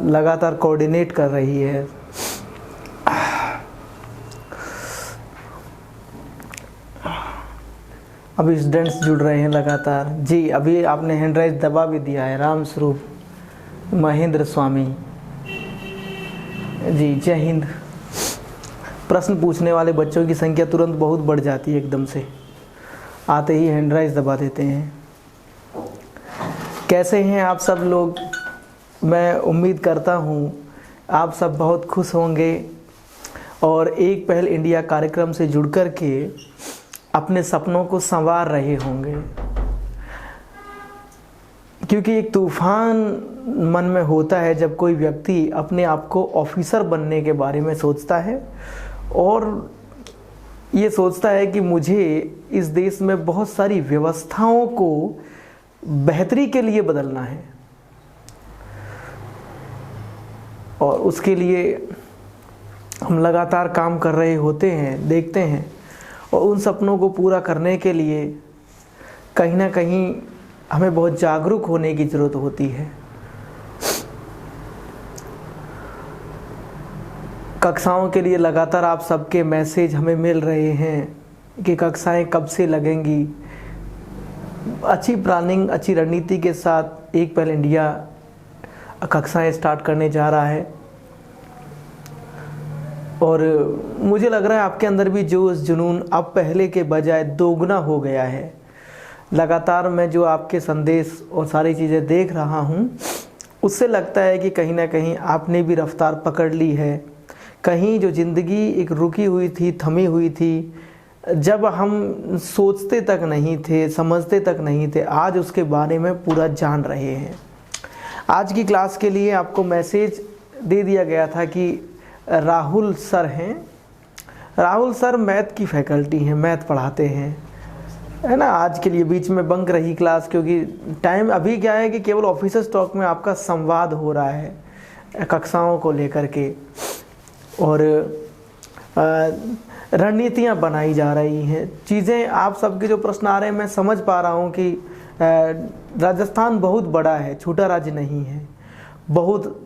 लगातार कोऑर्डिनेट कर रही है। अभी स्टूडेंट्स जुड़ रहे हैं लगातार। जी, अभी आपने हैंड राइज दबा भी दिया है। राम स्वरूप महेंद्र स्वामी जी, जय हिंद। प्रश्न पूछने वाले बच्चों की संख्या तुरंत बहुत बढ़ जाती है, एकदम से आते ही हैंड राइज दबा देते हैं। कैसे हैं आप सब लोग? मैं उम्मीद करता हूँ आप सब बहुत खुश होंगे और एक पहल इंडिया कार्यक्रम से जुड़ कर के अपने सपनों को संवार रहे होंगे, क्योंकि एक तूफान मन में होता है जब कोई व्यक्ति अपने आप को ऑफिसर बनने के बारे में सोचता है और ये सोचता है कि मुझे इस देश में बहुत सारी व्यवस्थाओं को बेहतरी के लिए बदलना है और उसके लिए हम लगातार काम कर रहे होते हैं, देखते हैं। और उन सपनों को पूरा करने के लिए कहीं ना कहीं हमें बहुत जागरूक होने की ज़रूरत होती है। कक्षाओं के लिए लगातार आप सबके मैसेज हमें मिल रहे हैं कि कक्षाएं कब से लगेंगी। अच्छी प्लानिंग, अच्छी रणनीति के साथ एक पहल इंडिया कक्षाएं स्टार्ट करने जा रहा है और मुझे लग रहा है आपके अंदर भी जोश जुनून अब पहले के बजाय दोगुना हो गया है। लगातार मैं जो आपके संदेश और सारी चीज़ें देख रहा हूँ उससे लगता है कि कहीं ना कहीं आपने भी रफ्तार पकड़ ली है। कहीं जो ज़िंदगी एक रुकी हुई थी, थमी हुई थी, जब हम सोचते तक नहीं थे, समझते तक नहीं थे, आज उसके बारे में पूरा जान रहे हैं। आज की क्लास के लिए आपको मैसेज दे दिया गया था कि राहुल सर हैं। राहुल सर मैथ की फैकल्टी हैं, मैथ पढ़ाते हैं, है ना। आज के लिए बीच में बंक रही क्लास, क्योंकि टाइम अभी क्या है कि केवल ऑफिसर्स टॉक में आपका संवाद हो रहा है कक्षाओं को लेकर के और रणनीतियाँ बनाई जा रही हैं। चीज़ें आप सबके जो प्रश्न आ रहे हैं मैं समझ पा रहा हूँ कि राजस्थान बहुत बड़ा है, छोटा राज्य नहीं है। बहुत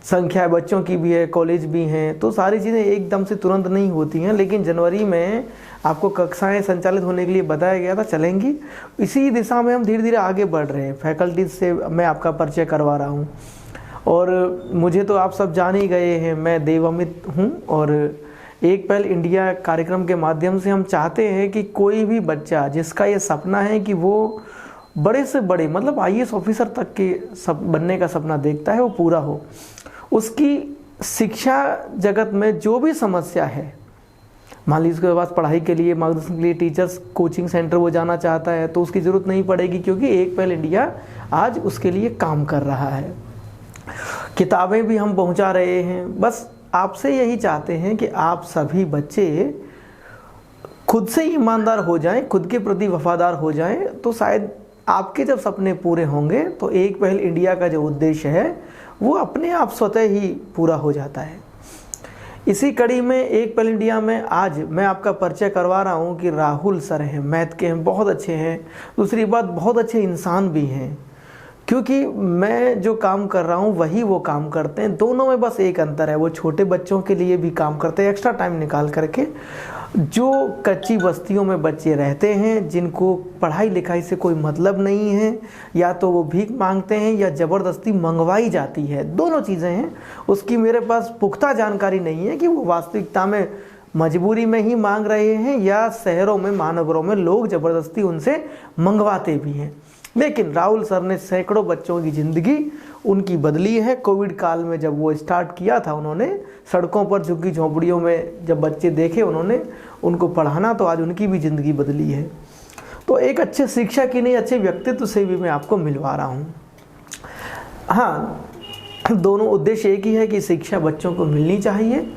संख्या बच्चों की भी है, कॉलेज भी हैं, तो सारी चीज़ें एकदम से तुरंत नहीं होती हैं। लेकिन जनवरी में आपको कक्षाएं संचालित होने के लिए बताया गया था, चलेंगी। इसी दिशा में हम धीरे धीरे आगे बढ़ रहे हैं। फैकल्टीज से मैं आपका परिचय करवा रहा हूँ और मुझे तो आप सब जान ही गए हैं, मैं देवामित हूँ और एक पहल इंडिया कार्यक्रम के माध्यम से हम चाहते हैं कि कोई भी बच्चा जिसका ये सपना है कि वो बड़े से बड़े मतलब IAS ऑफिसर तक के बनने का सपना देखता है वो पूरा हो। उसकी शिक्षा जगत में जो भी समस्या है, मान लीजिए उसके पास पढ़ाई के लिए, मार्गदर्शन के लिए टीचर्स कोचिंग सेंटर वो जाना चाहता है तो उसकी ज़रूरत नहीं पड़ेगी, क्योंकि एक पहल इंडिया आज उसके लिए काम कर रहा है। किताबें भी हम पहुंचा रहे हैं। बस आपसे यही चाहते हैं कि आप सभी बच्चे खुद से ईमानदार हो जाएं, खुद के प्रति वफादार हो जाएं, तो शायद आपके जब सपने पूरे होंगे तो एक पहल इंडिया का जो उद्देश्य है वो अपने आप स्वतः ही पूरा हो जाता है। इसी कड़ी में एक पहल इंडिया में आज मैं आपका परिचय करवा रहा हूँ कि राहुल सर हैं, मैथ के हैं, बहुत अच्छे हैं। दूसरी बात, बहुत अच्छे इंसान भी हैं, क्योंकि मैं जो काम कर रहा हूँ वही वो काम करते हैं। दोनों में बस एक अंतर है, वो छोटे बच्चों के लिए भी काम करते हैं एक्स्ट्रा टाइम निकाल करके। जो कच्ची बस्तियों में बच्चे रहते हैं, जिनको पढ़ाई लिखाई से कोई मतलब नहीं है, या तो वो भीख मांगते हैं या ज़बरदस्ती मंगवाई जाती है, दोनों चीज़ें हैं। उसकी मेरे पास पुख्ता जानकारी नहीं है कि वो वास्तविकता में मजबूरी में ही मांग रहे हैं या शहरों में, महानगरों में लोग ज़बरदस्ती उनसे मंगवाते भी हैं। लेकिन राहुल सर ने सैकड़ों बच्चों की ज़िंदगी उनकी बदली है। कोविड काल में जब वो स्टार्ट किया था, उन्होंने सड़कों पर झुग्गी झोंपड़ियों में जब बच्चे देखे उन्होंने उनको पढ़ाना, तो आज उनकी भी ज़िंदगी बदली है। तो एक अच्छे शिक्षक ही नहीं, अच्छे व्यक्तित्व से भी मैं आपको मिलवा रहा हूँ। हाँ, दोनों उद्देश्य एक ही है कि शिक्षा बच्चों को मिलनी चाहिए।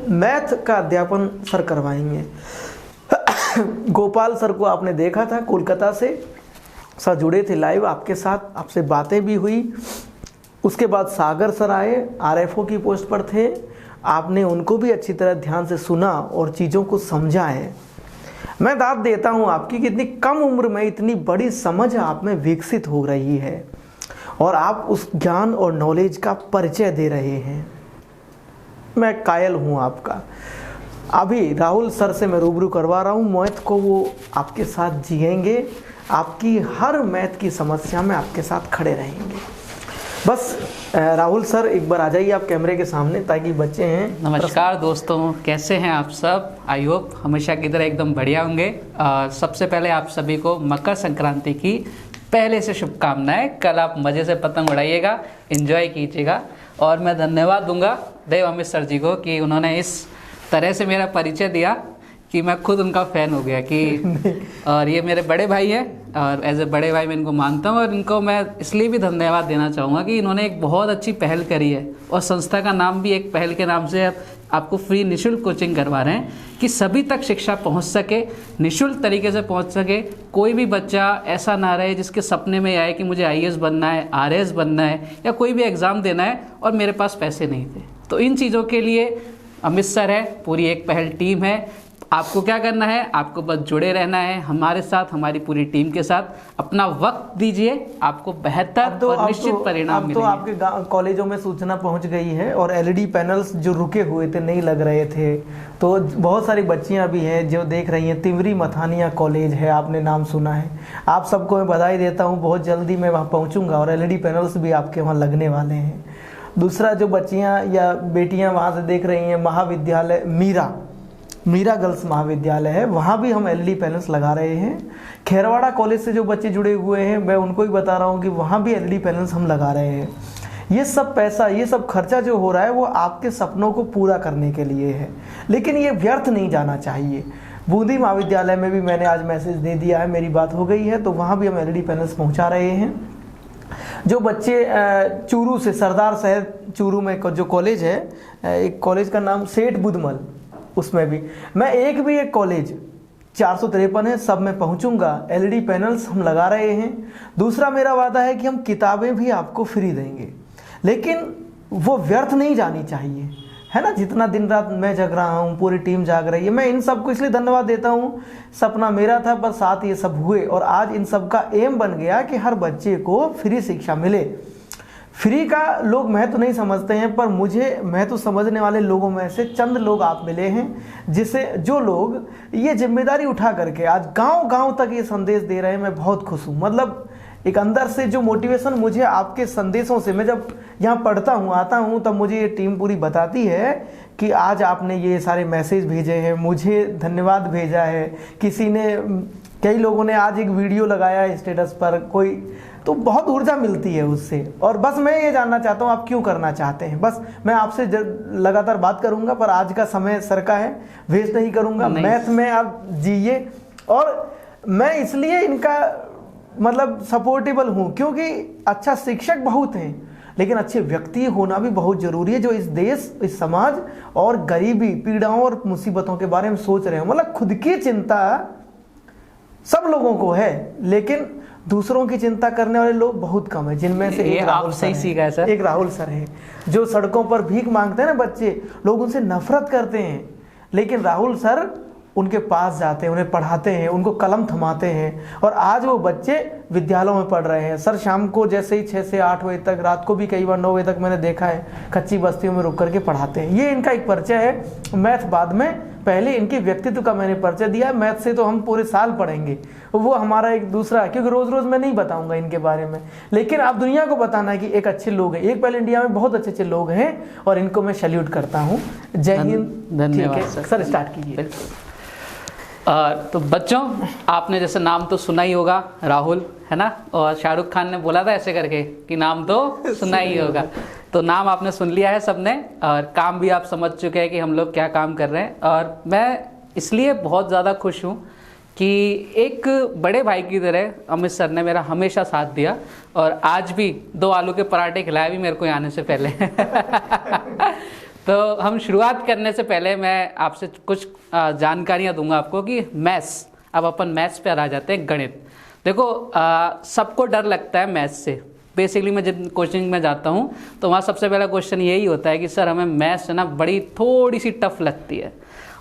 मैथ का अध्यापन सर करवाएंगे। गोपाल सर को आपने देखा था, कोलकाता से सर जुड़े थे लाइव आपके साथ, आपसे बातें भी हुई। उसके बाद सागर सर आए, RFO की पोस्ट पर थे, आपने उनको भी अच्छी तरह ध्यान से सुना और चीज़ों को समझा है। मैं दाद देता हूँ आपकी कि इतनी कम उम्र में इतनी बड़ी समझ आप में विकसित हो रही है और आप उस ज्ञान और नॉलेज का परिचय दे रहे हैं। मैं कायल हूँ आपका। अभी राहुल सर से मैं रूबरू करवा रहा हूँ मैथ को, वो आपके साथ जिएंगे, आपकी हर मैथ की समस्या में आपके साथ खड़े रहेंगे। बस राहुल सर एक बार आ जाइए आप कैमरे के सामने, ताकि बच्चे हैं। नमस्कार दोस्तों, कैसे हैं आप सब? आई होप हमेशा की तरह एकदम बढ़िया होंगे। सबसे पहले आप सभी को मकर संक्रांति की पहले से शुभकामनाएं। कल आप मज़े से पतंग उड़ाइएगा, एंजॉय कीजिएगा। और मैं धन्यवाद दूंगा देव अमित सर जी को कि उन्होंने इस तरह से मेरा परिचय दिया कि मैं खुद उनका फ़ैन हो गया कि और ये मेरे बड़े भाई हैं और एज ए बड़े भाई मैं इनको मानता हूँ। और इनको मैं इसलिए भी धन्यवाद देना चाहूँगा कि इन्होंने एक बहुत अच्छी पहल करी है और संस्था का नाम भी एक पहल के नाम से आपको फ्री निःशुल्क कोचिंग करवा रहे हैं कि सभी तक शिक्षा पहुँच सके, निःशुल्क तरीके से पहुँच सके। कोई भी बच्चा ऐसा ना रहे जिसके सपने में आए कि मुझे IAS बनना है, RAS बनना है या कोई भी एग्ज़ाम देना है और मेरे पास पैसे नहीं थे। तो इन चीज़ों के लिए अमित सर है, पूरी एक पहल टीम है। आपको क्या करना है, आपको बस जुड़े रहना है हमारे साथ, हमारी पूरी टीम के साथ। अपना वक्त दीजिए, आपको बेहतर और निश्चित परिणाम मिलेंगे। तो आपके कॉलेजों में सूचना पहुंच गई है और LED पैनल्स जो रुके हुए थे, नहीं लग रहे थे, तो बहुत सारी बच्चियां भी हैं जो देख रही हैं। तिवरी मथानिया कॉलेज है, आपने नाम सुना है। आप सबको मैं बधाई देता हूँ, बहुत जल्दी मैं वहाँ पहुँचूँगा और LED पैनल्स भी आपके वहाँ लगने वाले हैं। दूसरा, जो बच्चियाँ या बेटियाँ वहाँ से देख रही हैं, महाविद्यालय मीरा गर्ल्स महाविद्यालय है, वहाँ भी हम LED पैनल्स लगा रहे हैं। खेरवाड़ा कॉलेज से जो बच्चे जुड़े हुए हैं, मैं उनको ही बता रहा हूँ कि वहाँ भी LED पैनल्स हम लगा रहे हैं। ये सब पैसा, ये सब खर्चा जो हो रहा है वो आपके सपनों को पूरा करने के लिए है, लेकिन ये व्यर्थ नहीं जाना चाहिए। बूंदी महाविद्यालय में भी मैंने आज मैसेज दे दिया है, मेरी बात हो गई है, तो वहाँ भी हम LED पैनल्स पहुँचा रहे हैं। जो बच्चे चूरू से, सरदार शहर चूरू में जो कॉलेज है, एक कॉलेज का नाम सेठ बुधमल, उसमें भी मैं एक कॉलेज 453 है, सब में पहुंचूंगा। LED पैनल्स हम लगा रहे हैं। दूसरा मेरा वादा है कि हम किताबें भी आपको फ्री देंगे, लेकिन वो व्यर्थ नहीं जानी चाहिए, है ना। जितना दिन रात मैं जग रहा हूँ, पूरी टीम जाग रही है, मैं इन सबको इसलिए धन्यवाद देता हूँ। सपना मेरा था, पर साथ ये सब हुए और आज इन सब का एम बन गया कि हर बच्चे को फ्री शिक्षा मिले। फ्री का लोग महत्व नहीं समझते हैं, पर मुझे महत्व समझने वाले लोगों में से चंद लोग आप मिले हैं, जो लोग ये जिम्मेदारी उठा करके आज गांव-गांव तक ये संदेश दे रहे हैं। मैं बहुत खुश हूँ। मतलब एक अंदर से जो मोटिवेशन मुझे आपके संदेशों से, मैं जब यहाँ पढ़ता हूँ, आता हूँ, तब मुझे ये टीम पूरी बताती है कि आज आपने ये सारे मैसेज भेजे हैं, मुझे धन्यवाद भेजा है। कई लोगों ने आज एक वीडियो लगाया है स्टेटस पर, कोई, तो बहुत ऊर्जा मिलती है उससे। और बस मैं ये जानना चाहता हूँ आप क्यों करना चाहते हैं। बस मैं आपसे लगातार बात करूँगा, पर आज का समय सर का है, वेस्ट नहीं करूँगा। मैथ में आप जिए, और मैं इसलिए इनका मतलब सपोर्टेबल हूँ क्योंकि अच्छा शिक्षक बहुत हैं, लेकिन अच्छे व्यक्ति होना भी बहुत ज़रूरी है, जो इस देश, इस समाज और गरीबी, पीड़ाओं और मुसीबतों के बारे में सोच रहे हो। मतलब खुद की चिंता सब लोगों को है, लेकिन दूसरों की चिंता करने वाले लोग बहुत कम है, जिनमें से एक राहुल सर है। एक राहुल सर है जो सड़कों पर भीख मांगते हैं ना बच्चे, लोग उनसे नफरत करते हैं, लेकिन राहुल सर उनके पास जाते हैं, उन्हें पढ़ाते हैं, उनको कलम थमाते हैं, और आज वो बच्चे विद्यालयों में पढ़ रहे हैं। सर शाम को जैसे ही 6 से 8 बजे तक, रात को भी कई बार 9 बजे तक मैंने देखा है, कच्ची बस्तियों में रुक करके पढ़ाते हैं। ये इनका एक परिचय है। मैथ बाद में, पहले इनके व्यक्तित्व का मैंने परिचय दिया। मैथ से तो हम पूरे साल पढ़ेंगे, वो हमारा एक दूसरा, क्योंकि रोज रोज मैं नहीं बताऊंगा इनके बारे में, लेकिन आप दुनिया को बताना है कि एक अच्छे लोग हैं। एक पहले इंडिया में बहुत अच्छे लोग हैं और इनको मैं सैल्यूट करता हूँ। जय हिंद। धन्यवाद सर, स्टार्ट कीजिए। तो बच्चों, आपने जैसे नाम तो सुना ही होगा, राहुल, है ना। और शाहरुख खान ने बोला था ऐसे करके कि नाम तो सुना ही होगा। तो नाम आपने सुन लिया है सबने, और काम भी आप समझ चुके हैं कि हम लोग क्या काम कर रहे हैं। और मैं इसलिए बहुत ज़्यादा खुश हूँ कि एक बड़े भाई की तरह अमित सर ने मेरा हमेशा साथ दिया, और आज भी 2 आलू के पराठे खिलाए भी मेरे को आने से पहले। तो हम शुरुआत करने से पहले मैं आपसे कुछ जानकारियाँ दूंगा आपको कि मैथ्स, अब अपन मैथ्स पे आ जाते हैं, गणित। देखो, सबको डर लगता है मैथ्स से। बेसिकली मैं जब कोचिंग में जाता हूँ तो वहाँ सबसे पहला क्वेश्चन यही होता है कि सर हमें मैथ्स है ना बड़ी थोड़ी सी टफ लगती है।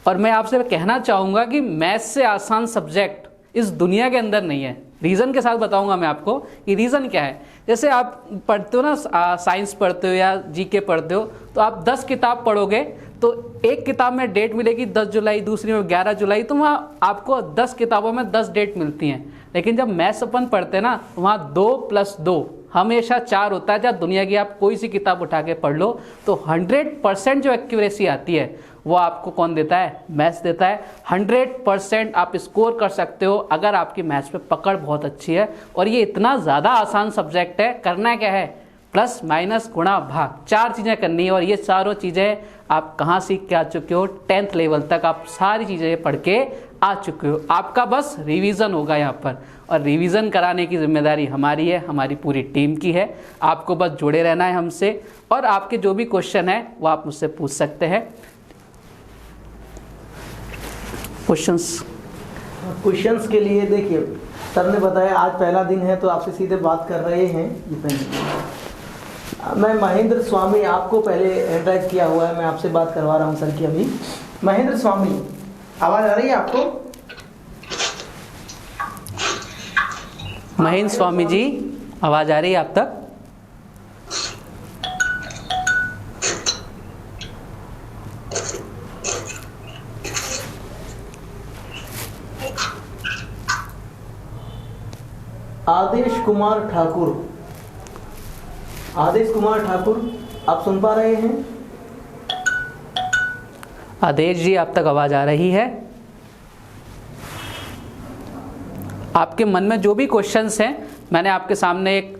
और मैं आपसे कहना चाहूँगा कि मैथ्स से आसान सब्जेक्ट इस दुनिया के अंदर नहीं है। रीज़न के साथ बताऊंगा मैं आपको कि रीज़न क्या है। जैसे आप पढ़ते हो ना, साइंस पढ़ते हो या जीके पढ़ते हो, तो आप 10 किताब पढ़ोगे तो एक किताब में डेट मिलेगी 10 जुलाई, दूसरी में 11 जुलाई, तो वहाँ आपको 10 किताबों में 10 डेट मिलती हैं। लेकिन जब मैथ्स अपन पढ़ते हैं ना, वहाँ 2 + 2 हमेशा 4 होता है। जब दुनिया की आप कोई सी किताब उठा के पढ़ लो तो 100% जो एक्यूरेसी आती है वो आपको कौन देता है? मैथ्स देता है। 100% आप स्कोर कर सकते हो अगर आपकी मैथ्स पे पकड़ बहुत अच्छी है। और ये इतना ज़्यादा आसान सब्जेक्ट है, करना क्या है? प्लस माइनस गुणा भाग, 4 चीज़ें करनी है। और ये चारों चीज़ें आप कहाँ सीख के आ चुके हो? 10th लेवल तक आप सारी चीज़ें पढ़ के आ चुके हो। आपका बस रिवीजन होगा यहाँ पर, और रिवीजन कराने की जिम्मेदारी हमारी है, हमारी पूरी टीम की है। आपको बस जुड़े रहना है हमसे, और आपके जो भी क्वेश्चन है वो आप मुझसे पूछ सकते हैं। क्वेश्चंस के लिए देखिए, सर ने बताया आज पहला दिन है तो आपसे सीधे बात कर रहे हैं। मैं महेंद्र स्वामी, आपको पहले हैंड किया हुआ है, मैं आपसे बात करवा रहा हूं सर की अभी। महेंद्र स्वामी, आवाज आ रही है आपको? महेंद्र स्वामी जी, आवाज आ रही है आप तक? आदेश कुमार ठाकुर, आदेश कुमार ठाकुर, आप सुन पा रहे हैं? आदेश जी, आप तक आवाज आ रही है? आपके मन में जो भी क्वेश्चंस हैं, मैंने आपके सामने एक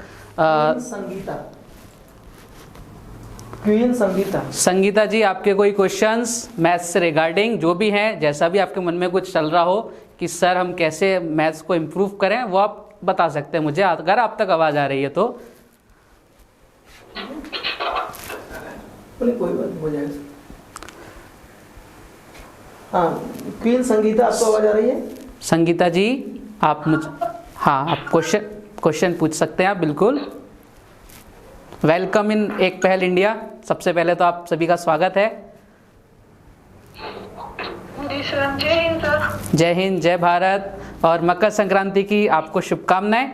संगीता जी, आपके कोई क्वेश्चंस मैथ्स से रिगार्डिंग जो भी हैं, जैसा भी आपके मन में कुछ चल रहा हो कि सर हम कैसे मैथ्स को इम्प्रूव करें, वो आप बता सकते हैं मुझे, अगर आप तक आवाज आ रही है तो। कोई बात नहीं, हो जाएगा। हाँ, क्वीन संगीता, आपको आवाज आ रही है? संगीता जी, आप आप क्वेश्चन पूछ सकते हैं आप, बिल्कुल। वेलकम इन एक पहल इंडिया। सबसे पहले तो आप सभी का स्वागत है। जय हिंद सर। जय हिंद, जय भारत, और मकर संक्रांति की आपको शुभकामनाएं।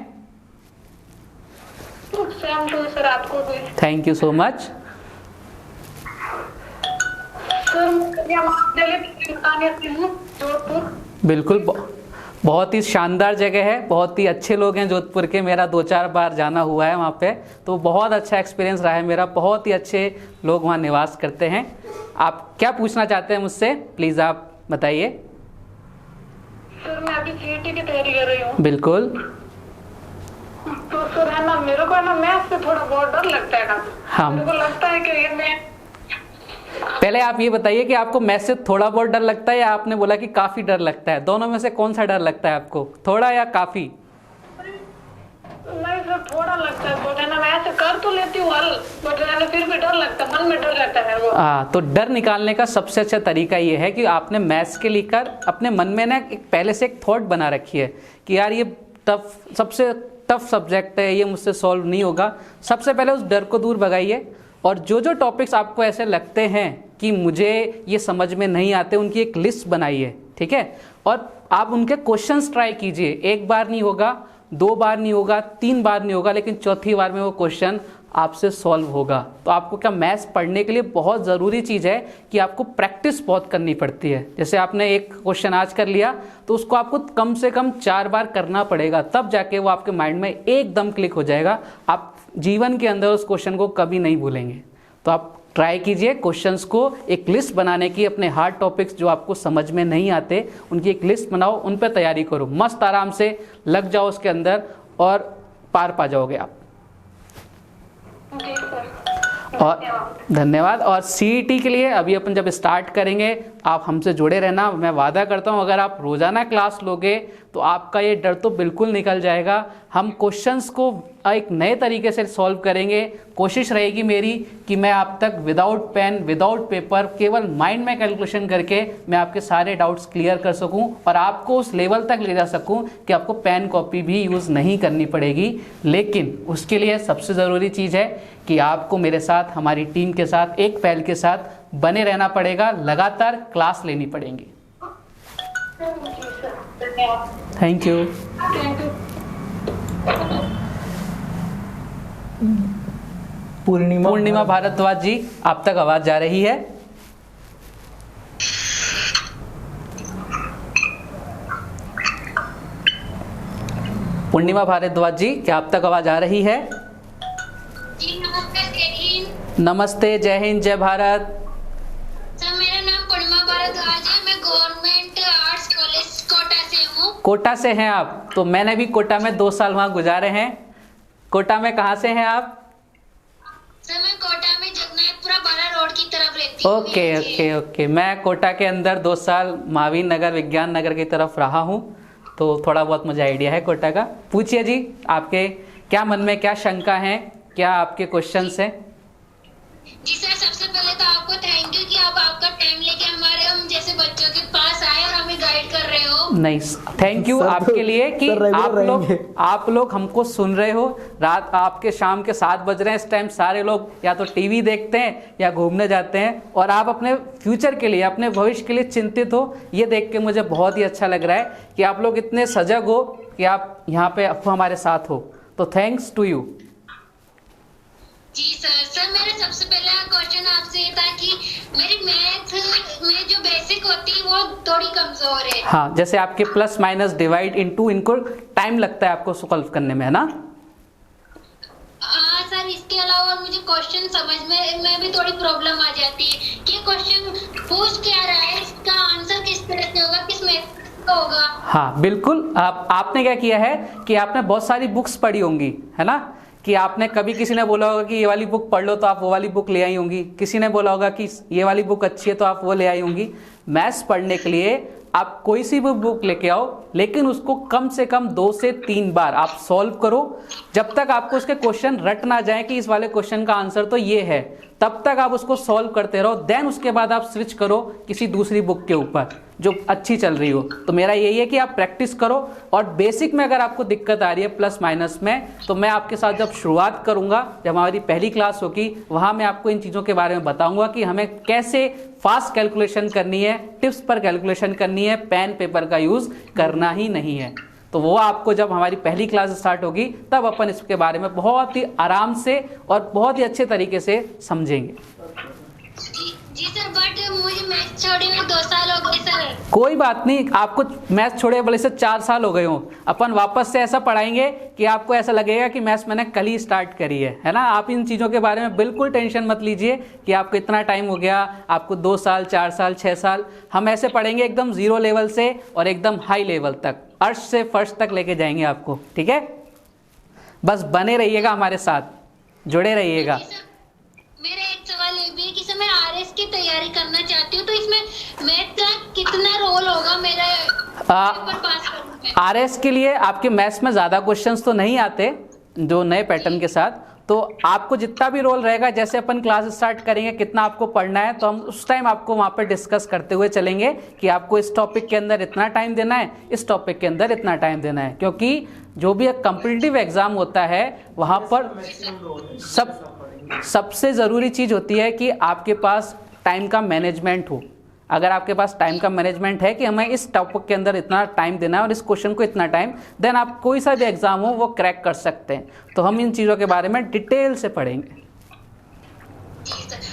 सेम टू सर, आपको भी। Thank you so much. Sir, Jodhpur. बिल्कुल, बहुत ही शानदार जगह है, बहुत ही अच्छे लोग हैं जोधपुर के। मेरा 2-4 बार जाना हुआ है वहाँ पे, तो बहुत अच्छा एक्सपीरियंस रहा है मेरा। बहुत ही अच्छे लोग वहाँ निवास करते हैं। आप क्या पूछना चाहते हैं मुझसे, प्लीज़ आप बताइए। सर, मैं अभी सीईटी की तैयारी कर रही हूँ। बिल्कुल। तो सर है ना, मेरे को है ना मैथ से थोड़ा बहुत डर लगता है ना। हाँ, मेरे को लगता है कि ये मैं पहले आप ये बताइए कि आपको मैथ से थोड़ा बहुत डर लगता है, या आपने बोला कि काफ़ी डर लगता है? दोनों में से कौन सा डर लगता है आपको, थोड़ा या काफ़ी? नहीं सर, थोड़ा लगता है, बट है ना मैं ऐसे कर तो लेती हूँ हल, बट है ना फिर भी डर लगता है, मन में डर लगता है वो। तो डर निकालने का सबसे अच्छा तरीका ये है कि आपने मैथ्स के लेकर अपने मन में ना पहले से एक थॉट बना रखी है कि यार ये सबसे टफ सब्जेक्ट है, ये मुझसे सॉल्व नहीं होगा। सबसे पहले उस डर को दूर भगाइए, और जो जो टॉपिक्स आपको ऐसे लगते हैं कि मुझे ये समझ में नहीं आते, उनकी एक लिस्ट बनाइए, ठीक है? और आप उनके क्वेश्चंस ट्राई कीजिए। एक बार नहीं होगा, 2 बार नहीं होगा, 3 बार नहीं होगा, लेकिन चौथी बार में वो क्वेश्चन आपसे सॉल्व होगा। तो आपको क्या, मैथ्स पढ़ने के लिए बहुत ज़रूरी चीज़ है कि आपको प्रैक्टिस बहुत करनी पड़ती है। जैसे आपने एक क्वेश्चन आज कर लिया, तो उसको आपको कम से कम 4 बार करना पड़ेगा, तब जाके वो आपके माइंड में एकदम क्लिक हो जाएगा। आप जीवन के अंदर उस क्वेश्चन को कभी नहीं भूलेंगे। तो आप ट्राई कीजिए क्वेश्चंस को एक लिस्ट बनाने की, अपने हार्ड टॉपिक्स जो आपको समझ में नहीं आते उनकी एक लिस्ट बनाओ, उन पर तैयारी करो, मस्त आराम से लग जाओ उसके अंदर और पार पा जाओगे आप। और धन्यवाद। और सीईटी के लिए अभी अपन जब स्टार्ट करेंगे, आप हमसे जुड़े रहना। मैं वादा करता हूँ अगर आप रोज़ाना क्लास लोगे तो आपका ये डर तो बिल्कुल निकल जाएगा। हम क्वेश्चंस को एक नए तरीके से सॉल्व करेंगे। कोशिश रहेगी मेरी कि मैं आप तक विदाउट पेन, विदाउट पेपर, केवल माइंड में कैलकुलेशन करके मैं आपके सारे डाउट्स क्लियर कर सकूं और आपको उस लेवल तक ले जा सकूं कि आपको पेन कॉपी भी यूज़ नहीं करनी पड़ेगी। लेकिन उसके लिए सबसे ज़रूरी चीज़ है कि आपको मेरे साथ, हमारी टीम के साथ, एक पहल के साथ बने रहना पड़ेगा, लगातार क्लास लेनी पड़ेगी। धन्यवाद। Thank you. Thank you. Purnima Bhardwaj ji, आप तक आवाज जा रही है? पूर्णिमा भारद्वाज जी, क्या आप तक आवाज आ रही है? जी नमस्ते, जय हिंद। नमस्ते, जय हिंद, जय भारत। सर मेरा नाम पूर्णिमा भारद्वाज है, मैं गवर्नमेंट आर्ट्स कॉलेज कोटा से हूँ। कोटा से हैं आप? तो मैंने भी कोटा में 2 साल वहाँ गुजारे हैं। कोटा में कहाँ से हैं आप? सर मैं कोटा में जगन्नाथपुरा बाला रोड की तरफ रहती हूँ। ओके। मैं कोटा के अंदर 2 साल महावीर नगर, विज्ञान नगर की तरफ रहा हूँ, तो थोड़ा बहुत मुझे आइडिया है कोटा का। पूछिए जी, आपके क्या मन में क्या शंका है, क्या आपके क्वेश्चंस हैं? जी सर, सबसे पहले तो आपको थैंक यू कि आप आपका टाइम लेके हम जैसे बच्चों के पास आए और हमें गाइड कर रहे हो। नहीं, थैंक यू आपके लिए कि आप लोग हमको सुन रहे हो। रात आपके शाम के 7 बज रहे हैं इस टाइम, सारे लोग या तो टीवी देखते हैं या घूमने जाते हैं, और आप अपने फ्यूचर के लिए, अपने भविष्य के लिए चिंतित हो। ये देख के मुझे बहुत ही अच्छा लग रहा है कि आप लोग इतने सजग हो कि आप यहाँ पे हमारे साथ हो, तो थैंक्स टू यू। जी सर मेरा सबसे पहला क्वेश्चन आपसे ये था कि मेरी मैथ में जो बेसिक होती है वो थोड़ी कमजोर है। हाँ, जैसे आपके प्लस माइनस डिवाइड इनटू, इनको टाइम लगता है आपको सॉल्व करने में, है ना? सर इसके अलावा मुझे क्वेश्चन समझ में भी थोड़ी प्रॉब्लम आ जाती है कि क्वेश्चन पूछ क्या रहा है, इसका आंसर किस तरह से होगा, किस मेथड का होगा। हाँ बिल्कुल। आपने क्या किया है कि आपने बहुत सारी बुक्स पढ़ी होंगी, है ना? कि आपने कभी किसी ने बोला होगा कि ये वाली बुक पढ़ लो, तो आप वो वाली बुक ले आई होंगी। किसी ने बोला होगा कि ये वाली बुक अच्छी है, तो आप वो ले आई होंगी। मैथ्स पढ़ने के लिए आप कोई सी भी बुक लेके आओ, लेकिन उसको कम से कम 2 से 3 बार आप सॉल्व करो, जब तक आपको उसके क्वेश्चन रट ना जाए कि इस वाले क्वेश्चन का आंसर तो ये है, तब तक आप उसको सॉल्व करते रहो। देन उसके बाद आप स्विच करो किसी दूसरी बुक के ऊपर जो अच्छी चल रही हो। तो मेरा यही है कि आप प्रैक्टिस करो, और बेसिक में अगर आपको दिक्कत आ रही है प्लस माइनस में, तो मैं आपके साथ जब शुरुआत करूंगा, जब हमारी पहली क्लास होगी, वहां मैं आपको इन चीज़ों के बारे में बताऊंगा कि हमें कैसे फास्ट कैलकुलेशन करनी है, टिप्स पर कैलकुलेशन करनी है, पेन पेपर का यूज़ करना ही नहीं है। तो वो आपको जब हमारी पहली क्लास स्टार्ट होगी, तब अपन इसके बारे में बहुत ही आराम से और बहुत ही अच्छे तरीके से समझेंगे। जी सर, बट मुझे मैथ छोड़े हुए 2 साल हो गए सर। कोई बात नहीं, आपको मैथ्स छोड़े भले से 4 साल हो गए हो, अपन वापस से ऐसा पढ़ाएंगे कि आपको ऐसा लगेगा कि मैथ्स मैंने कल ही स्टार्ट करी है ना? आप इन चीज़ों के बारे में बिल्कुल टेंशन मत लीजिए कि आपको इतना टाइम हो गया, आपको 2 साल, 4 साल, 6 साल। हम ऐसे पढ़ेंगे एकदम 0 लेवल से और एकदम हाई लेवल तक, अर्श से फर्श तक लेके जाएंगे आपको, ठीक है? बस बने रहिएगा हमारे साथ, जुड़े रहिएगा। मेरा एक सवाल ये भी है कि सर मैं आरएस की तैयारी करना चाहती हूँ, तो इसमें मैथ का कितना रोल होगा मेरा पेपर पास करने में? आरएस के लिए आपके मैथ्स में ज़्यादा क्वेश्चंस तो नहीं आते जो नए पैटर्न के साथ, तो आपको जितना भी रोल रहेगा, जैसे अपन क्लास स्टार्ट करेंगे कितना आपको पढ़ना है, तो हम उस टाइम आपको वहाँ पे डिस्कस करते हुए चलेंगे कि आपको इस टॉपिक के अंदर इतना टाइम देना है, इस टॉपिक के अंदर इतना टाइम देना है। क्योंकि जो भी एक कॉम्पिटिटिव एग्जाम होता है, वहाँ पर सबसे ज़रूरी चीज़ होती है कि आपके पास टाइम का मैनेजमेंट हो। अगर आपके पास टाइम का मैनेजमेंट है कि हमें इस टॉपिक के अंदर इतना टाइम देना है और इस क्वेश्चन को इतना टाइम, देन आप कोई सा भी एग्जाम हो वो क्रैक कर सकते हैं। तो हम इन चीज़ों के बारे में डिटेल से पढ़ेंगे।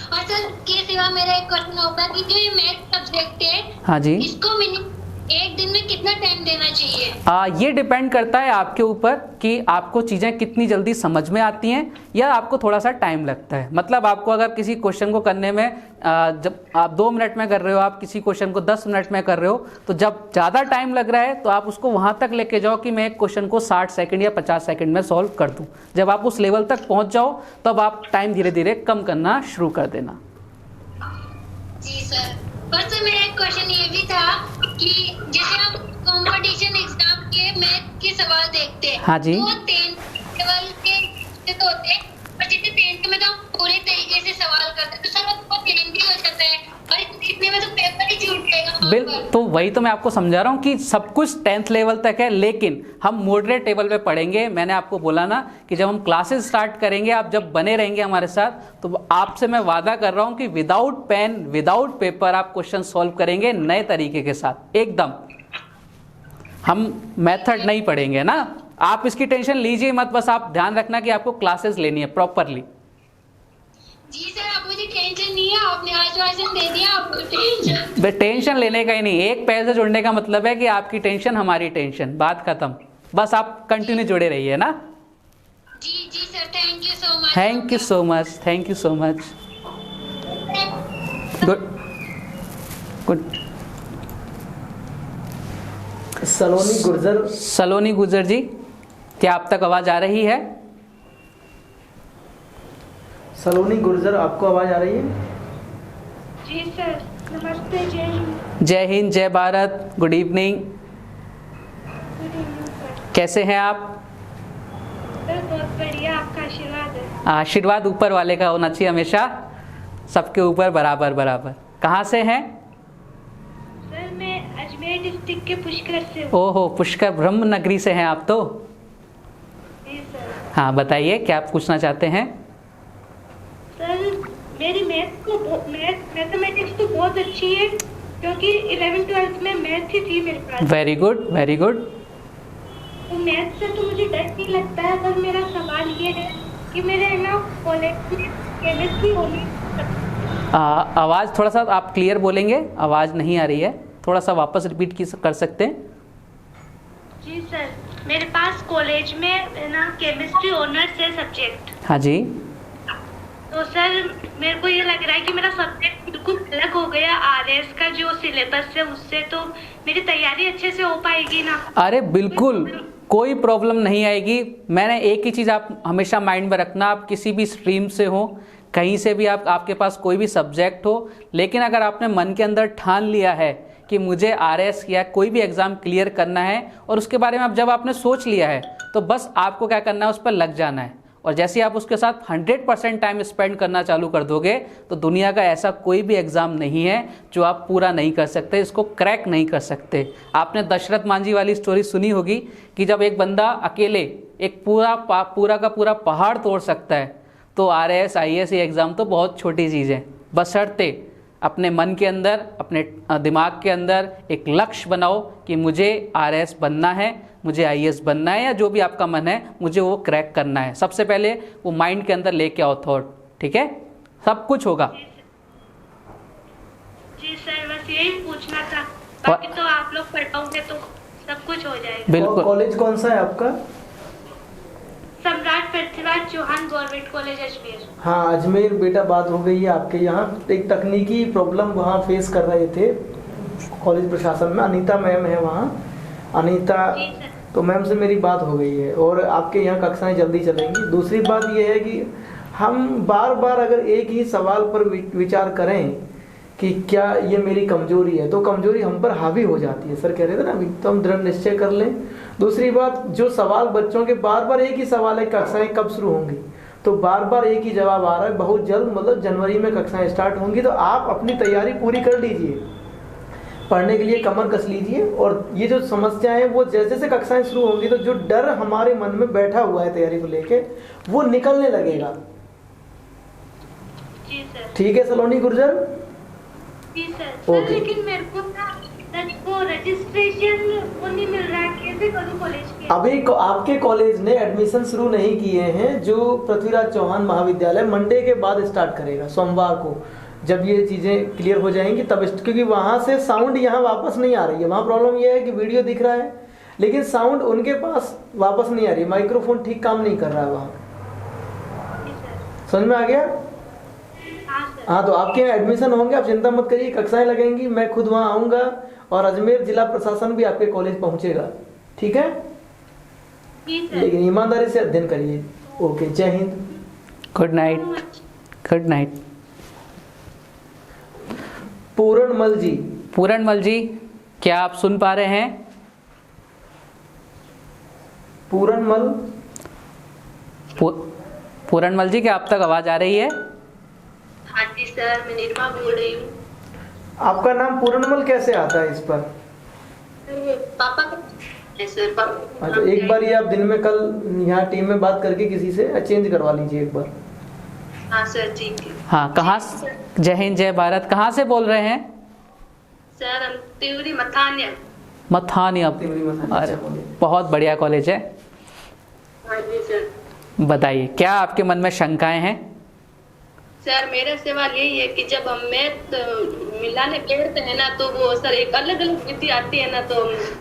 और सर के सिवा मेरा एक क्वेश्चन होता है कि जो ये मैथ सब्जेक्ट है, हाँ जी, इसको मिनिमम एक दिन में कितना टाइम देना चाहिए? ये डिपेंड करता है आपके ऊपर कि आपको चीज़ें कितनी जल्दी समझ में आती हैं या आपको थोड़ा सा टाइम लगता है। मतलब आपको अगर किसी क्वेश्चन को करने में जब आप 2 मिनट में कर रहे हो, आप किसी क्वेश्चन को 10 मिनट में कर रहे हो, तो जब ज़्यादा टाइम लग रहा है तो आप उसको वहाँ तक लेके जाओ कि मैं एक क्वेश्चन को 60 सेकंड या 50 सेकंड में सॉल्व कर दूँ। जब आप उस लेवल तक पहुँच जाओ, तब आप टाइम धीरे धीरे कम करना शुरू कर देना। जी सर, बस मेरा एक क्वेश्चन ये भी था कि जैसे हम कंपटीशन एग्जाम के मैथ के सवाल देखते हैं, हाँ जी, तो 10th लेवल के तो होते हैं, और जैसे 10th में तो हम पूरे तरीके से सवाल करते हैं, तो सर वो चेंज भी हो जाता है और इतने में तो पेपर ही छूट जाएगा। बिल्कुल, तो वही तो मैं आपको समझा रहा हूँ कि सब कुछ 10th लेवल तक है, लेकिन हम मॉडरेट लेवल पे पढ़ेंगे। मैंने आपको बोला ना कि जब हम क्लासेस स्टार्ट करेंगे, आप जब बने रहेंगे हमारे साथ, तो आपसे मैं वादा कर रहा हूँ कि विदाउट पेन, विदाउट पेपर आप क्वेश्चन सॉल्व करेंगे नए तरीके के साथ एकदम। हम मेथड नहीं पढ़ेंगे ना, आप इसकी टेंशन लीजिए मत, बस आप ध्यान रखना कि आपको क्लासेस लेनी है प्रॉपरली। जी सर, आप मुझे टेंशन नहीं है, आपने आश्वासन दे दिया, आपको टेंशन। बे टेंशन लेने का ही नहीं, एक पैर से जुड़ने का मतलब है कि आपकी टेंशन हमारी टेंशन, बात खत्म। बस आप कंटिन्यू जुड़े रहिए ना। जी जी sir, thank you so much. Thank you so much, thank you so much. Good good. Saloni Gurjar, Saloni Gurjar ji, क्या आप तक आवाज आ रही है? सलोनी गुर्जर, आपको आवाज आ रही है? जी सर, नमस्ते, जय हिंद। जय हिंद, जय Bharat, good evening. Good evening sir. कैसे हैं आप? सर बहुत बढ़िया, आपका आशीर्वाद है। आशीर्वाद ऊपर वाले का होना चाहिए हमेशा, सबके ऊपर बराबर बराबर। कहाँ से हैं? सर मैं अजमेर डिस्ट्रिक्ट के पुष्कर से हूँ। ओहो, पुष्कर ब्रह्म नगरी से हैं आप तो। जी सर। हाँ बताइए, क्या आप पूछना चाहते हैं? सर मेरी मैथमेटिक्स तो बहुत अच्छी है, क्योंकि 11th-12th में मैथ ही थी मेरे पास। Very good, very good. तो मैथ से तो मुझे डर नहीं लगता है, पर मेरा सवाल ये है कि मेरे ना कॉलेज में केमिस्ट्री होनी। आवाज़ थोड़ा सा आप क्लियर बोलेंगे, आवाज़ नहीं आ रही है, थोड़ा सा वापस रिपीट कर सकते हैं? जी सर, मेरे पास कॉलेज में ना केमिस्ट्री ऑनर्स है सब्जेक्ट। हाँ जी। तो सर मेरे को ये लग रहा है कि मेरा सब्जेक्ट बिल्कुल अलग हो गया आरएस का जो सिलेबस है उससे, तो मेरी तैयारी अच्छे से हो पाएगी ना? अरे बिल्कुल, कोई प्रॉब्लम नहीं आएगी। मैंने एक ही चीज़ आप हमेशा माइंड में रखना, आप किसी भी स्ट्रीम से हो, कहीं से भी आपके पास कोई भी सब्जेक्ट हो, लेकिन अगर आपने मन के अंदर ठान लिया है कि मुझे आरएस या कोई भी एग्ज़ाम क्लियर करना है, और उसके बारे में जब आपने सोच लिया है तो बस आपको क्या करना है, उस पर लग जाना है। और जैसे ही आप उसके साथ 100% टाइम स्पेंड करना चालू कर दोगे तो दुनिया का ऐसा कोई भी एग्ज़ाम नहीं है जो आप पूरा नहीं कर सकते, इसको क्रैक नहीं कर सकते। आपने दशरथ मांझी वाली स्टोरी सुनी होगी कि जब एक बंदा अकेले एक पूरा का पूरा पहाड़ तोड़ सकता है, तो आरएस आईएएस ये एग्ज़ाम तो बहुत छोटी चीज़ है। बशर्ते अपने मन के अंदर, अपने दिमाग के अंदर एक लक्ष्य बनाओ कि मुझे आरएस बनना है, मुझे आईएएस बनना है, या जो भी आपका मन है मुझे वो क्रैक करना है। सबसे पहले वो माइंड के अंदर लेके आओ थॉट, ठीक है? सब कुछ होगा। जी सर, बस यही पूछना था, बाकी तो आप लोग पढ़ाओगे तो सब कुछ हो जाएगा। बिल्कुल। कॉलेज कौन सा है आपका? सम्राट पृथ्वीराज चौहान गवर्नमेंट कॉलेज अजमेर। हाँ अजमेर बेटा, बात हो गई है आपके यहाँ। एक तकनीकी प्रॉब्लम वहाँ फेस कर रहे थे कॉलेज प्रशासन में। अनीता मैम है वहाँ, अनीता, तो मैम से मेरी बात हो गई है और आपके यहाँ कक्षाएं जल्दी चलेंगी। दूसरी बात यह है कि हम बार बार अगर एक ही सवाल पर विचार करें कि क्या ये मेरी कमजोरी है, तो कमजोरी हम पर हावी हो जाती है। सर कह रहे थे ना अभी, तो हम दृढ़ निश्चय कर लें। दूसरी बात, जो सवाल बच्चों के बार बार एक ही सवाल है, कक्षाएं कब शुरू होंगी, तो बार बार एक ही जवाब आ रहा है, बहुत जल्द मतलब जनवरी में कक्षाएं स्टार्ट होंगी। तो आप अपनी तैयारी पूरी कर लीजिए, पढ़ने के लिए कमर कस लीजिए। और ये जो समस्याएं वो जैसे जैसे कक्षाएं शुरू होंगी तो जो डर हमारे मन में बैठा हुआ है तैयारी को लेके, वो निकलने लगेगा। जी सर। ठीक है सलोनी गुर्जर? जी सर। Sir okay. लेकिन मेरे को ना वो रजिस्ट्रेशन वो नहीं मिल रहा है, कैसे करूँ कॉलेज के? अभी आपके कॉलेज ने एडमिशन शुरू नहीं किए हैं। जो पृथ्वीराज चौहान महाविद्यालय मंडे के बाद स्टार्ट करेगा, सोमवार को, जब ये चीज़ें क्लियर हो जाएंगी तब, क्योंकि वहाँ से साउंड यहाँ वापस नहीं आ रही है। वहाँ प्रॉब्लम ये है कि वीडियो दिख रहा है लेकिन साउंड उनके पास वापस नहीं आ रही, माइक्रोफोन ठीक काम नहीं कर रहा है वहाँ। समझ में आ गया? हाँ, तो आपके यहाँ एडमिशन होंगे, आप चिंता मत करिए, कक्षाएं लगेंगी, मैं खुद वहाँ आऊँगा और अजमेर जिला प्रशासन भी आपके कॉलेज पहुँचेगा। ठीक है? लेकिन ईमानदारी से अध्ययन करिए। ओके, जय Hind, good night. Good night. Puranmal ji. Puranmal ji, क्या आप सुन पा रहे हैं? पूरणमल, पूरणमल जी, क्या आप तक आवाज आ रही है? हाँ जी सर, मैं निर्मा बोल रही हूँ। आपका नाम पूरणमल कैसे आता है इस पर? पापा सर, अच्छा, एक बार ये आप दिन में कल यहाँ टीम में बात करके किसी से चेंज करवा लीजिए एक बार। हाँ सर, ठीक है। हाँ, कहाँ? जय हिंद, जय भारत। कहाँ से बोल रहे हैं? सर हम तिवरी मथान्या। मथानिया। तिवरी मथानिया अरे अच्छा कॉलेज। बहुत बढ़िया कॉलेज है। हाँ जी सर। बताइए क्या आपके मन में शंकाएं हैं? सर मेरा सवाल यही है कि जब हम मैथ मिलाने बैठते हैं ना तो वो सर एक अलग अलग विधि आती है ना, तो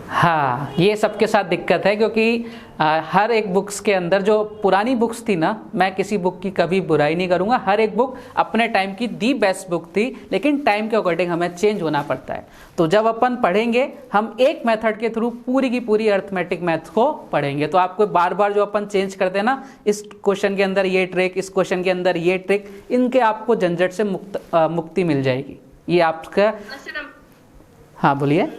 हाँ, ये सबके साथ दिक्कत है क्योंकि हर एक बुक्स के अंदर जो पुरानी बुक्स थी ना, मैं किसी बुक की कभी बुराई नहीं करूँगा, हर एक बुक अपने टाइम की दी बेस्ट बुक थी, लेकिन टाइम के अकॉर्डिंग हमें चेंज होना पड़ता है। तो जब अपन पढ़ेंगे हम एक मेथड के थ्रू पूरी की पूरी अर्थमेटिक मैथ को पढ़ेंगे, तो आपको बार बार जो अपन चेंज करते हैं ना, इस क्वेश्चन के अंदर ये ट्रिक, इस क्वेश्चन के अंदर ये ट्रिक, इनके आपको झंझट से मुक्ति मिल जाएगी। ये आपका। सर हम हाँ बोलिए।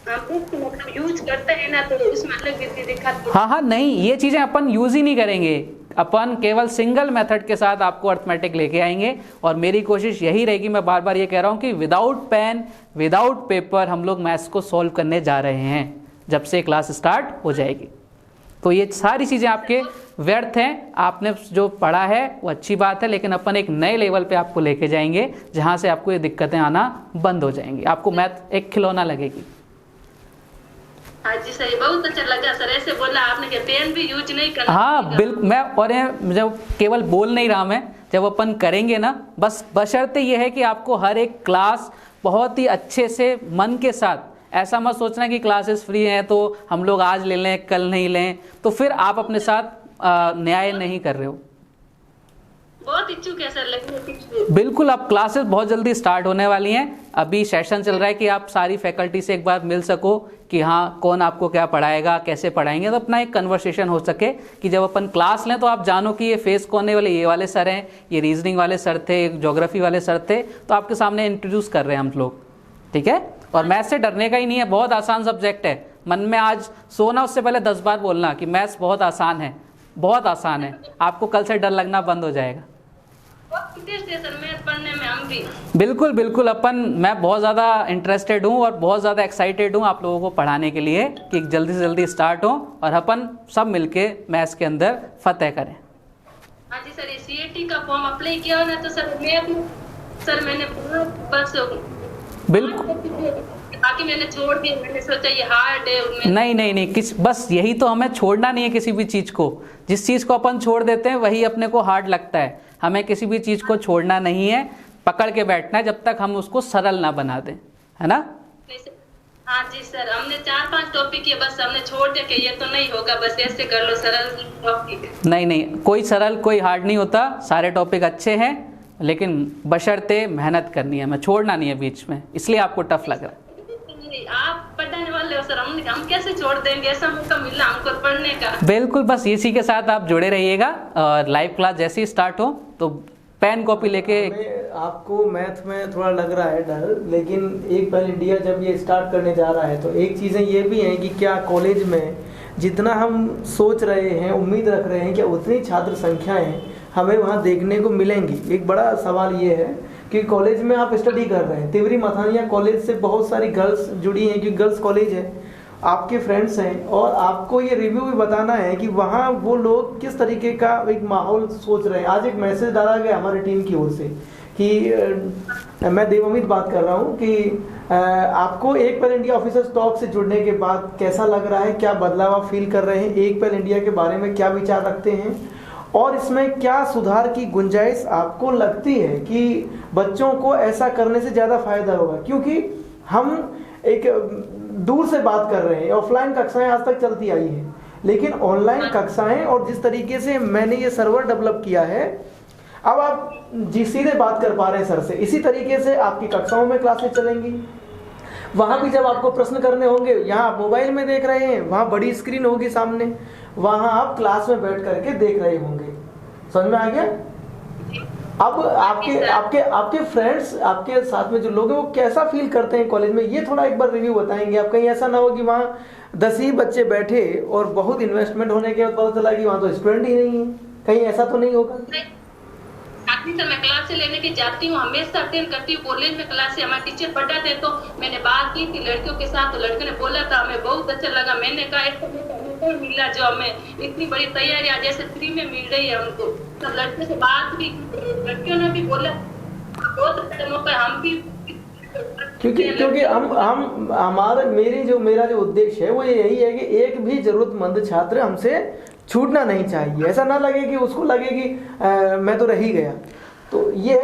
मतलब यूज करते हैं ना तो उसमें अलग विधि दिखाती है। हाँ हाँ, नहीं ये चीज़ें अपन यूज़ ही नहीं करेंगे, अपन केवल सिंगल मेथड के साथ आपको अर्थमेटिक लेके आएंगे। और मेरी कोशिश यही रहेगी, मैं बार बार ये कह रहा हूँ कि विदाउट पेन विदाउट पेपर हम लोग मैथ्स को सॉल्व करने जा रहे हैं जब से क्लास स्टार्ट हो जाएगी। तो ये सारी चीज़ें आपके व्यर्थ हैं, आपने जो पढ़ा है वो अच्छी बात है, लेकिन अपन एक नए लेवल पे आपको लेके जाएंगे जहाँ से आपको ये दिक्कतें आना बंद हो जाएंगी, आपको मैथ एक खिलौना लगेगी। हाँ जी सर, बहुत अच्छा लगा सर, ऐसे बोला आपने कि पेन भी यूज नहीं करना। हाँ बिल्कुल, मैं और जब केवल बोल नहीं रहा, मैं जब अपन करेंगे ना, बस बशर्ते ये है कि आपको हर एक क्लास बहुत ही अच्छे से मन के साथ, ऐसा मत सोचना कि क्लासेस फ्री हैं तो हम लोग आज ले लें कल नहीं लें, तो फिर आप अपने साथ न्याय नहीं कर रहे हो। बहुत इच्छुक है सर लगने। बिल्कुल, अब क्लासेस बहुत जल्दी स्टार्ट होने वाली हैं, अभी सेशन चल रहा है कि आप सारी फैकल्टी से एक बार मिल सको कि हाँ कौन आपको क्या पढ़ाएगा, कैसे पढ़ाएंगे, तो अपना एक कन्वर्सेशन हो सके कि जब अपन क्लास लें तो आप जानो कि ये फेस कौन है वाले, ये वाले सर हैं, ये रीजनिंग वाले सर थे, ज्योग्राफी वाले सर थे, तो आपके सामने इंट्रोड्यूस कर रहे हैं हम लोग, ठीक है। और मैथ्स से डरने का ही नहीं है, बहुत आसान सब्जेक्ट है। मन में आज सोना उससे पहले 10 बार बोलना कि मैथ्स बहुत आसान है, बहुत आसान है, आपको कल से डर लगना बंद हो जाएगा। सर मैथ पढ़ने में हम भी बिल्कुल बिल्कुल, मैं बहुत ज़्यादा इंटरेस्टेड हूँ और बहुत ज़्यादा एक्साइटेड हूँ आप लोगों को पढ़ाने के लिए कि जल्दी से जल्दी स्टार्ट हो और अपन सब मिलके मैथ्स के अंदर फतेह करें। हाँ जी सर, ये सीएटी का फॉर्म अप्लाई किया ना तो सर मैंने बस बिल्कुल, बाकी मैंने छोड़ दिया, मैंने सोचा ये हार्ड है। नहीं, बस यही तो, हमें छोड़ना नहीं है किसी भी चीज़ को। जिस चीज़ को अपन छोड़ देते हैं वही अपने को हार्ड लगता है। हमें किसी भी चीज़ को छोड़ना नहीं है, पकड़ के बैठना है जब तक हम उसको सरल ना बना दें, है ना। हाँ जी सर, हमने 4-5 टॉपिक किए, बस हमने छोड़ दिया कि ये तो नहीं होगा, बस ऐसे कर लो सरल टॉपिक। नहीं, कोई सरल कोई हार्ड नहीं होता, सारे टॉपिक अच्छे हैं, लेकिन बशर्ते मेहनत करनी है, हमें छोड़ना नहीं है बीच में, इसलिए आपको टफ लग रहा है। आप पढ़ाने वाले हो सर, हम कैसे छोड़ देंगे, ऐसा मौका मिला हमको पढ़ने का। बिल्कुल, बस इसी के साथ आप जुड़े रहिएगा और लाइव क्लास जैसे ही स्टार्ट हो तो पेन कॉपी लेके। आपको मैथ में थोड़ा लग रहा है डर, लेकिन एक पहल इंडिया जब ये स्टार्ट करने जा रहा है तो एक चीज़ें ये भी हैं कि क्या कॉलेज में जितना हम सोच रहे हैं, उम्मीद रख रहे हैं कि उतनी छात्र संख्याएं हमें वहाँ देखने को मिलेंगी। एक बड़ा सवाल ये है कि कॉलेज में आप स्टडी कर रहे हैं, तिवरी मथानिया कॉलेज से बहुत सारी गर्ल्स जुड़ी हैं कि गर्ल्स कॉलेज है, आपके फ्रेंड्स हैं, और आपको ये रिव्यू भी बताना है कि वहाँ वो लोग किस तरीके का एक माहौल सोच रहे हैं। आज एक मैसेज डाला गया हमारी टीम की ओर से कि मैं देवमित बात कर रहा हूँ कि आपको एक पहल इंडिया ऑफिसर्स टॉक से जुड़ने के बाद कैसा लग रहा है, क्या बदलाव आप फील कर रहे हैं, एक पहल इंडिया के बारे में क्या विचार रखते हैं और इसमें क्या सुधार की गुंजाइश आपको लगती है कि बच्चों को ऐसा करने से ज़्यादा फायदा होगा। क्योंकि हम एक दूर से बात कर रहे हैं, ऑफलाइन कक्षाएं आज तक चलती आई हैं, लेकिन ऑनलाइन कक्षाएं और जिस तरीके से मैंने ये सर्वर डेवलप किया है, अब आप सीधे बात कर पा रहे हैं सर से, इसी तरीके से आपकी कक्षाओं में क्लासेस चलेंगी। वहाँ भी जब आपको प्रश्न करने होंगे, यहाँ आप मोबाइल में देख रहे हैं, वहाँ बड़ी स्क्रीन होगी सामने, वहाँ आप क्लास में बैठ करके देख रहे होंगे। समझ में आ गया? अब आपके फ्रेंड्स, आपके साथ में जो लोग हैं वो कैसा फील करते हैं कॉलेज में, ये थोड़ा एक बार रिव्यू बताएंगे आप। कहीं ऐसा ना हो कि वहाँ 10 ही बच्चे बैठे और बहुत इन्वेस्टमेंट होने के बाद पता चला कि वहाँ तो स्टूडेंट ही नहीं है, कहीं ऐसा तो नहीं होगा? सर मैं क्लास से लेने की जाती हूँ, हमेशा अटेंड करती हूँ। कॉलेज में क्लास से हमारे टीचर पढ़ाते तो मैंने बात की थी लड़कियों के साथ, तो लड़के ने बोला था हमें बहुत अच्छा लगा। मैंने कहा एक मिला जो हमें इतनी बड़ी तैयारी आज जैसे फ्री में मिल रही है हमको। तो लड़के से बात भी, लड़कियों ने भी बोला बहुत अच्छा मौका, हम भी क्योंकि हम हमारा मेरा जो उद्देश्य है वो यही है कि एक भी जरूरतमंद छात्र हमसे छूटना नहीं चाहिए। ऐसा ना लगे कि उसको लगे कि मैं तो रह ही गया। तो ये